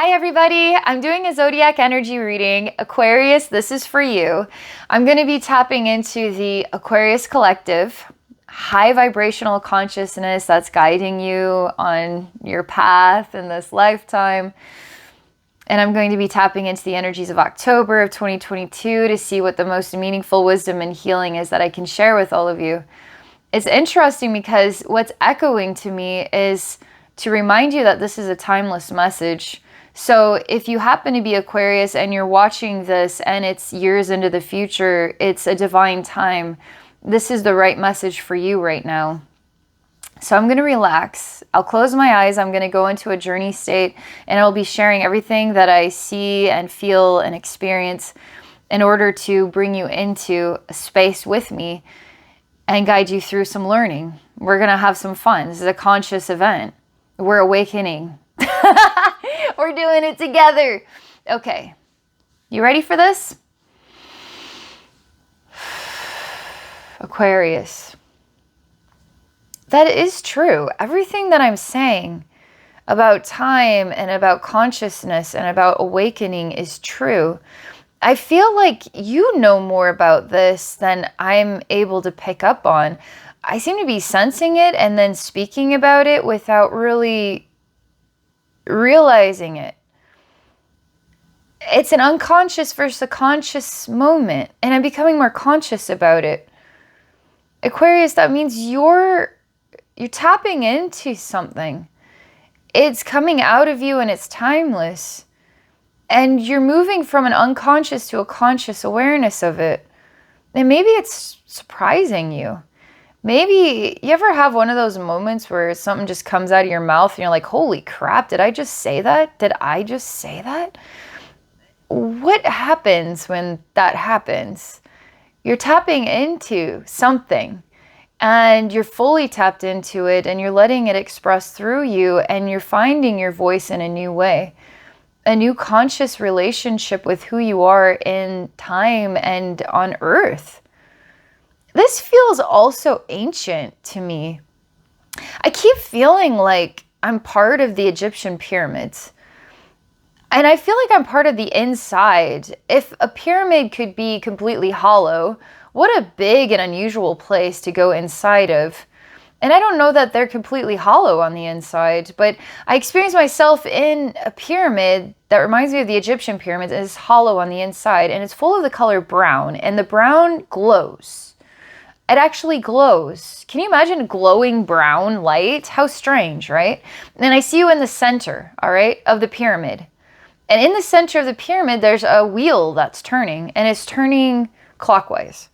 Hi everybody, I'm doing a Zodiac energy reading. Aquarius, this is for you. I'm going to be tapping into the Aquarius collective, high vibrational consciousness that's guiding you on your path in this lifetime. And I'm going to be tapping into the energies of October of 2022 to see what the most meaningful wisdom and healing is that I can share with all of you. It's interesting because what's echoing to me is to remind you that this is a timeless message. So if you happen to be Aquarius and you're watching this and it's years into the future, it's a divine time. This is the right message for you right now. So I'm going to relax. I'll close my eyes. I'm going to go into a journey state and I'll be sharing everything that I see and feel and experience in order to bring you into a space with me and guide you through some learning. We're going to have some fun. This is a conscious event. We're awakening. We're doing it together. Okay. You ready for this? Aquarius. That is true. Everything that I'm saying about time and about consciousness and about awakening is true. I feel like you know more about this than I'm able to pick up on. I seem to be sensing it and then speaking about it without really realizing it. It's an unconscious versus a conscious moment, and I'm becoming more conscious about it. Aquarius, that means you're tapping into something. It's coming out of you and it's timeless. And you're moving from an unconscious to a conscious awareness of it. And maybe it's surprising you. Maybe you ever have one of those moments where something just comes out of your mouth and you're like, holy crap, did I just say that? Did I just say that? What happens when that happens? You're tapping into something and you're fully tapped into it and you're letting it express through you and you're finding your voice in a new way, a new conscious relationship with who you are in time and on earth. This feels also ancient to me. I keep feeling like I'm part of the Egyptian pyramids. And I feel like I'm part of the inside. If a pyramid could be completely hollow, what a big and unusual place to go inside of. And I don't know that they're completely hollow on the inside, but I experienced myself in a pyramid that reminds me of the Egyptian pyramids and is hollow on the inside. And it's full of the color brown, and the brown glows. It actually glows. Can you imagine glowing brown light? How strange, right? And I see you in the center, all right, of the pyramid. And in the center of the pyramid, there's a wheel that's turning, and it's turning clockwise.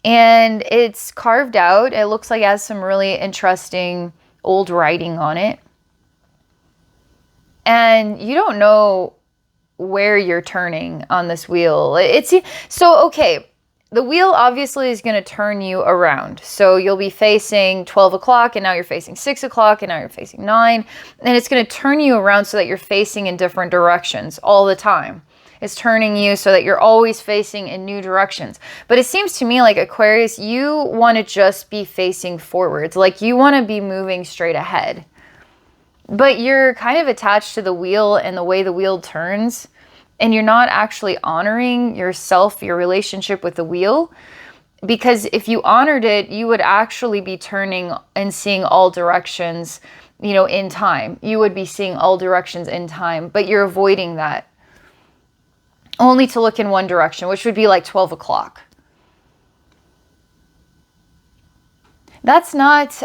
And it's carved out. It looks like it has some really interesting old writing on it. And you don't know where you're turning on this wheel. Okay. The wheel obviously is going to turn you around. So you'll be facing 12 o'clock and now you're facing 6 o'clock and now you're facing 9. And it's going to turn you around so that you're facing in different directions all the time. It's turning you so that you're always facing in new directions. But it seems to me like Aquarius, you want to just be facing forwards. Like you want to be moving straight ahead. But you're kind of attached to the wheel and the way the wheel turns. And you're not actually honoring yourself, your relationship with the wheel. Because if you honored it, you would actually be turning and seeing all directions, in time. You would be seeing all directions in time, but you're avoiding that. Only to look in one direction, which would be like 12 o'clock. That's not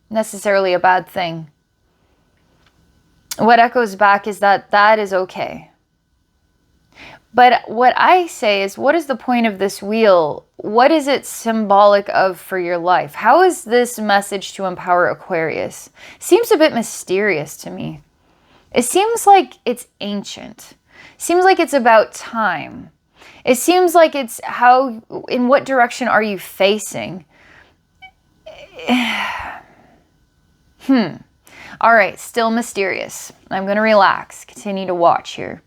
necessarily a bad thing. What echoes back is that is okay. But what I say is, what is the point of this wheel? What is it symbolic of for your life? How is this message to empower Aquarius? Seems a bit mysterious to me. It seems like it's ancient. Seems like it's about time. It seems like it's in what direction are you facing? All right, still mysterious. I'm going to relax. Continue to watch here.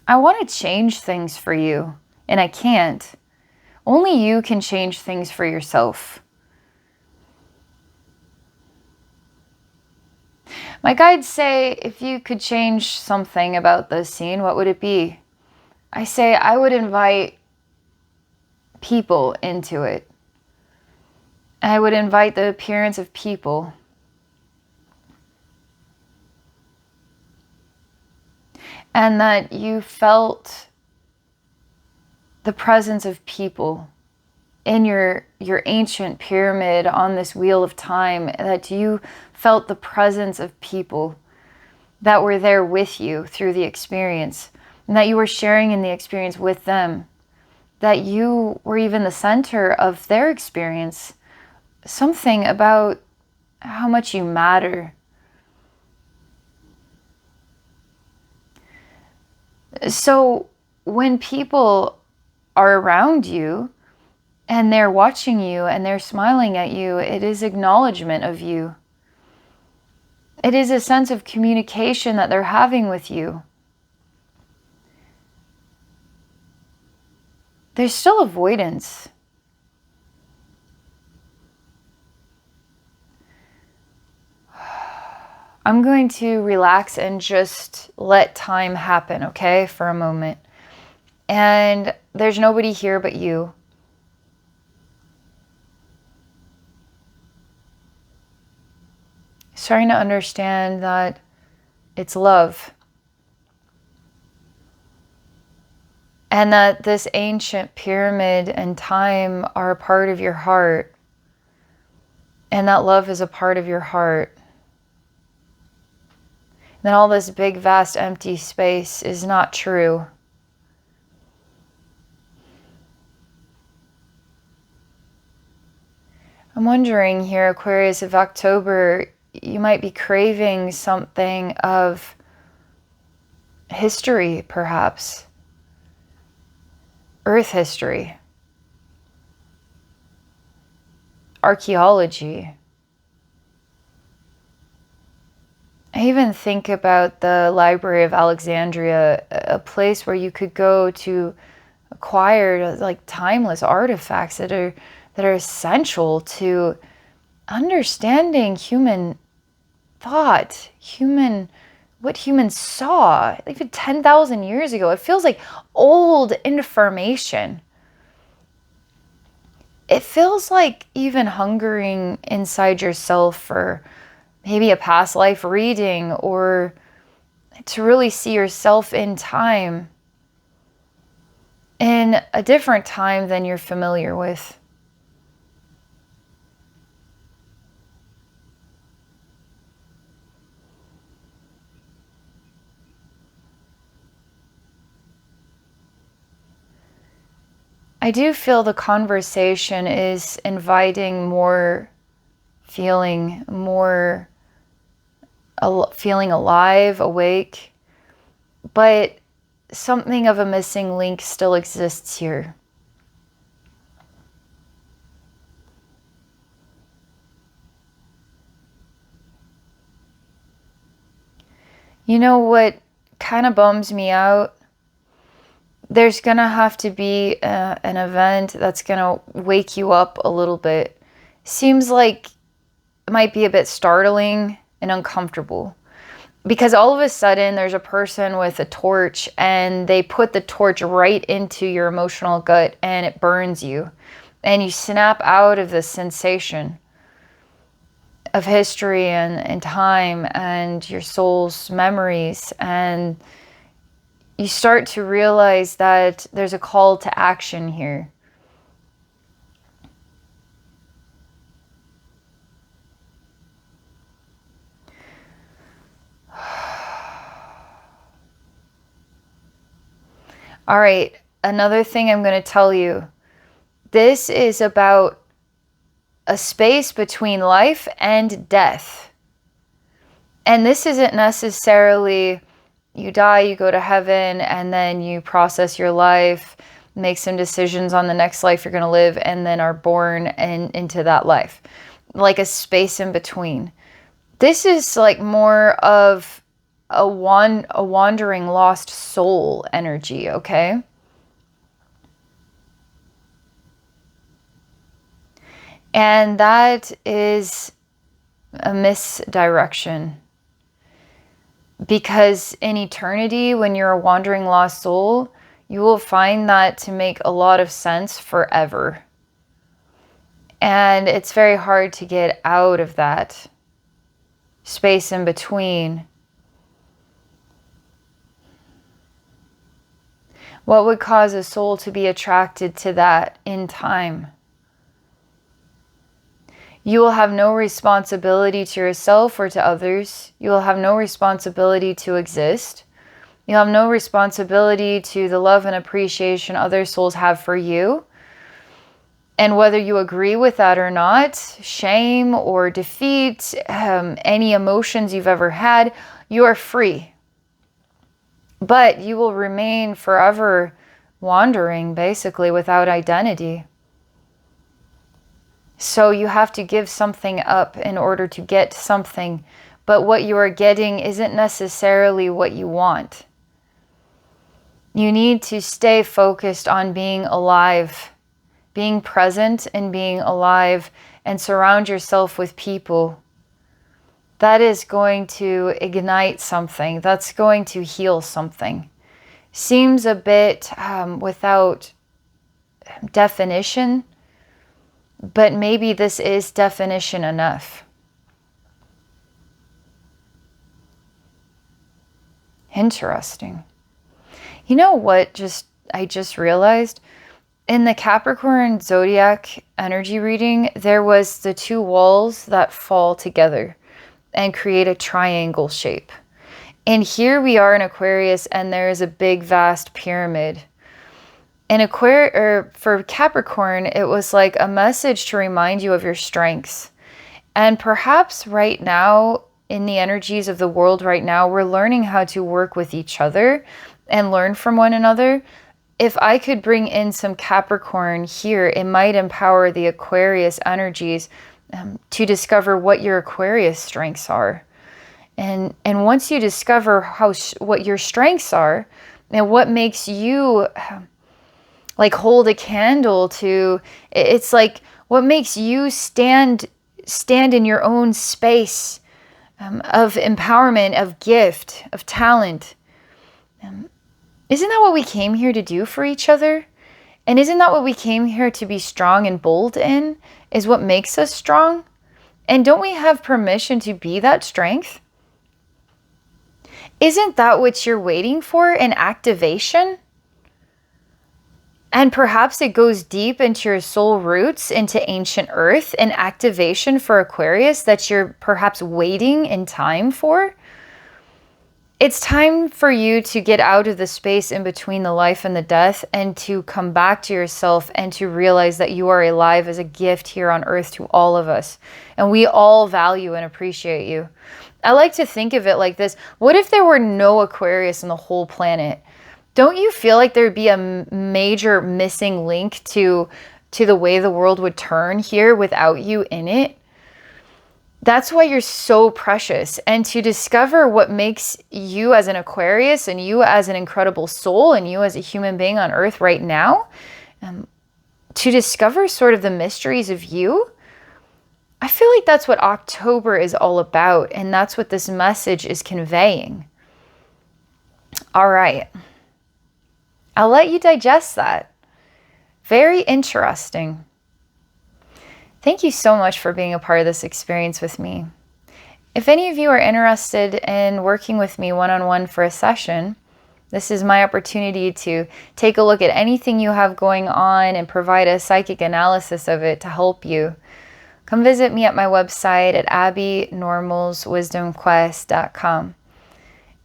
I want to change things for you, and I can't. Only you can change things for yourself. My guides say, if you could change something about this scene, what would it be? I say, I would invite people into it. I would invite the appearance of people. And that you felt the presence of people in your ancient pyramid on this wheel of time, that you felt the presence of people that were there with you through the experience, and that you were sharing in the experience with them, that you were even the center of their experience. Something about how much you matter. So when people are around you and they're watching you and they're smiling at you, it is acknowledgement of you. It is a sense of communication that they're having with you. There's still avoidance. I'm going to relax and just let time happen, okay, for a moment. And there's nobody here but you. Starting to understand that it's love. And that this ancient pyramid and time are a part of your heart. And that love is a part of your heart. And that all this big, vast, empty space is not true. I'm wondering here, Aquarius, if October, you might be craving something of history, perhaps. Earth history. Archaeology. I even think about the Library of Alexandria, a place where you could go to acquire like timeless artifacts that are essential to understanding human thought, what humans saw, even 10,000 years ago. It feels like old information. It feels like even hungering inside yourself for maybe a past life reading, or to really see yourself in time, in a different time than you're familiar with. I do feel the conversation is inviting more feeling, more feeling alive, awake, but something of a missing link still exists here. You know what kind of bums me out? There's going to have to be an event that's going to wake you up a little bit. Seems like it might be a bit startling and uncomfortable. Because all of a sudden there's a person with a torch and they put the torch right into your emotional gut and it burns you. And you snap out of this sensation of history and time and your soul's memories, and you start to realize that there's a call to action here. All right, another thing I'm going to tell you. This is about a space between life and death. And this isn't necessarily you die, you go to heaven, and then you process your life, make some decisions on the next life you're going to live, and then are born into that life. Like a space in between. This is like more of a wandering lost soul energy, okay? And that is a misdirection. Because in eternity, when you're a wandering lost soul, you will find that to make a lot of sense forever. And it's very hard to get out of that space in between. What would cause a soul to be attracted to that in time? You will have no responsibility to yourself or to others. You will have no responsibility to exist. You'll have no responsibility to the love and appreciation other souls have for you. And whether you agree with that or not, shame or defeat, any emotions you've ever had, you are free. But you will remain forever wandering, basically, without identity. So you have to give something up in order to get something. But what you are getting isn't necessarily what you want. You need to stay focused on being alive, being present and being alive, and surround yourself with people. That is going to ignite something. That's going to heal something. Seems a bit without definition, but maybe this is definition enough. Interesting. You know what I just realized? In the Capricorn Zodiac energy reading, there was the two walls that fall together and create a triangle shape. And here we are in Aquarius, and there is a big, vast pyramid. For Capricorn, it was like a message to remind you of your strengths. And perhaps right now, in the energies of the world right now, we're learning how to work with each other and learn from one another. If I could bring in some Capricorn here, it might empower the Aquarius energies to discover what your Aquarius strengths are. And once you discover what your strengths are and what makes you like hold a candle to, it's like what makes you stand in your own space of empowerment, of gift, of talent. Isn't that what we came here to do for each other? And isn't that what we came here to be strong and bold in? Is what makes us strong? And don't we have permission to be that strength? Isn't that what you're waiting for, an activation? And perhaps it goes deep into your soul roots, into ancient earth, an activation for Aquarius that you're perhaps waiting in time for. It's time for you to get out of the space in between the life and the death and to come back to yourself and to realize that you are alive as a gift here on earth to all of us. And we all value and appreciate you. I like to think of it like this. What if there were no Aquarius in the whole planet? Don't you feel like there'd be a major missing link to the way the world would turn here without you in it? That's why you're so precious. And to discover what makes you as an Aquarius and you as an incredible soul and you as a human being on earth right now, to discover sort of the mysteries of you, I feel like that's what October is all about. And that's what this message is conveying. All right. I'll let you digest that. Very interesting. Thank you so much for being a part of this experience with me. If any of you are interested in working with me one-on-one for a session, this is my opportunity to take a look at anything you have going on and provide a psychic analysis of it to help you. Come visit me at my website at abbeynormalswisdomquest.com.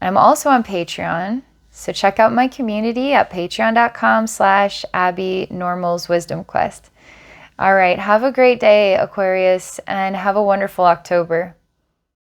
I'm also on Patreon, so check out my community at patreon.com/abbeynormalswisdomquest. All right, have a great day, Aquarius, and have a wonderful October.